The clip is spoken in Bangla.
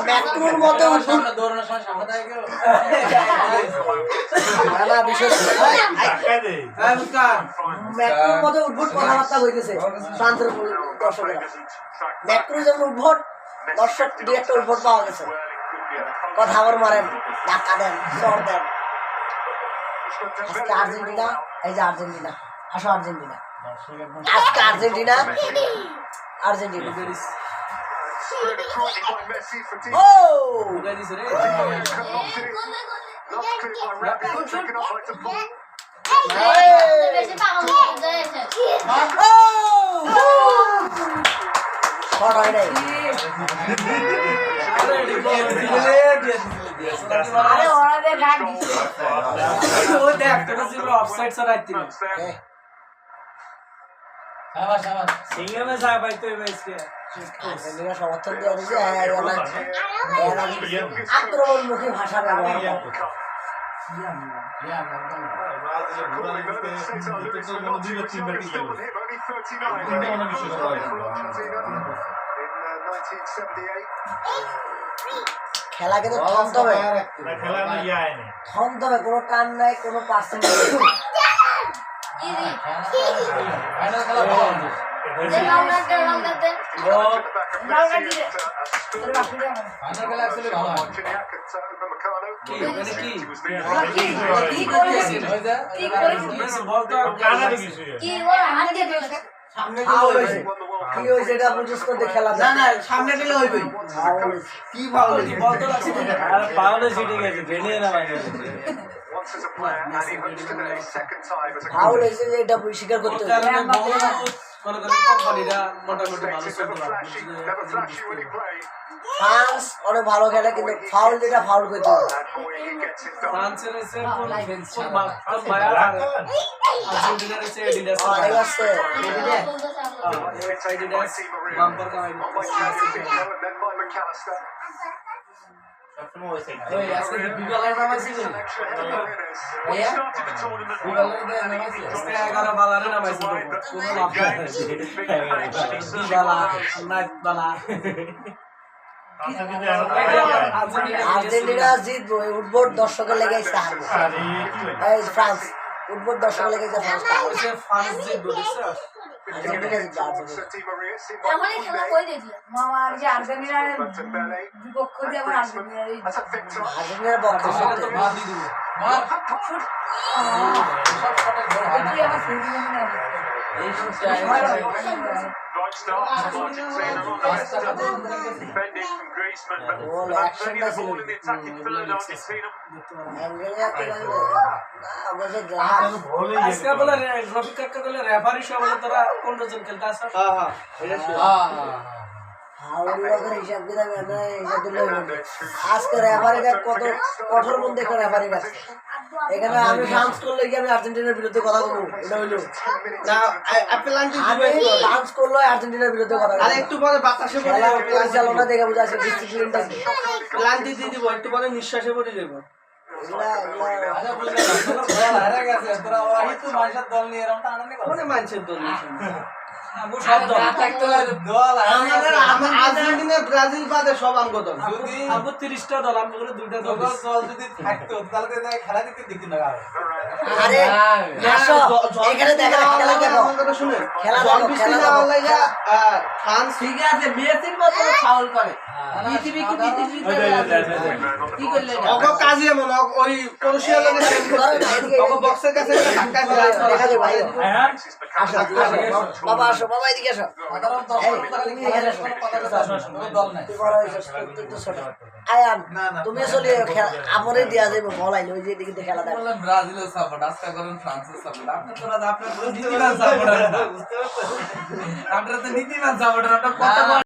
ম্যাক্রোর মতো দৌড়ানোর সময় সামনে থেকে গেল না বিশেষ ম্যাক্রোর মতো উদ্ভট কথাবার্তা হইতেছে ফ্রান্সের দর্শকেরা ম্যাক্রো যেমন উদ্ভট দর্শক দুই একটা উদ্ভট পাওয়া গেছে কথা আবার মারেন ধাক্কা দেন চর দেন আজকে আর্জেন্টিনা এই যে আর্জেন্টিনা আসো আর্জেন্টিনা আজকে আর্জেন্টিনা আর্জেন্টিনা ও আরে ওরা দে ডাক দিছে ও দেখ তোরা ছিল অফসাইড সরাইতি শাবাশ শাবাশ সিঙ্গে মে যা ভাই তুই বেসকে এরা সমর্থন দিয়ে দিছে এরা আক্রমণমুখী ভাষা ব্যবহার করে খেলা কিন্তু থামতে হবে থামতে হবে কোনো টান নাই কোনো পার্সেন্ট সামনে দিলে হইবে কি ভালো পাওয়ালে জিতে গেছে ভেনিয়ে না ফাউল হয়েছে যে এটা স্বীকার করতে হবে ফ্রান্স অনেক ভালো খেলে কিন্তু ফাউল যেটা ফাউল করতে হবে আর্জেন্টিনা জিতবো উদ্ভট দর্শকের লেগে ফ্রান্স উদ্ভট দর্শকের লেগে ফ্রান্স জিতবো আর্জেন্টিনার আজকে রেফারিটা কত কঠোর মধ্যে একটা রেফারি আছে এখানে আমি ফ্রান্স করলে কি আমি আর্জেন্টিনার বিরুদ্ধে কথা বলবো এটা হইলো না ফ্রান্স করলে আর্জেন্টিনার বিরুদ্ধে কথা বলবো একটু পরে বাতাসে পরিচালনা দেখে বুঝা আছে ডিসিপ্লিনটা প্লান্টি দিয়ে দিব একটু পরে নিঃশ্বাসে পড়ে যাবো মানুষের দল ব্রাজিল বাদে সব আমগো দল 30টা দল আমগুলো দুইটা দল যদি থাকতো তাহলে খেলা দিতে দেখি না আরে আসো এখানে দেখা খেলা দেখো শুনে খেলা দেখো খেলা লাগা ফ্রান্স ঠিক আছে মেসির মতো ফাউল করে পৃথিবী কি পৃথিবী কি করলে ওগো কাজে মনে ওই ক্রোয়েশিয়া লাগে ওগো বক্সের কাছে ধাক্কা দিলা দেখা যায় ভাই আসো বাবা আসো বাবা এদিকে আসো আয়ান তুমি চলে আমরে দিয়া যাইব বল আইলো ওই যে এদিকে খেলা দেখো ব্রাজিলের সাপোর্ট আজকে করেন ফ্রান্সের সাপোর্ট আপনারা তো নীতিবান সাপোর্টার না আপনারা তো নীতিবান সাপোর্টার আপনারা কত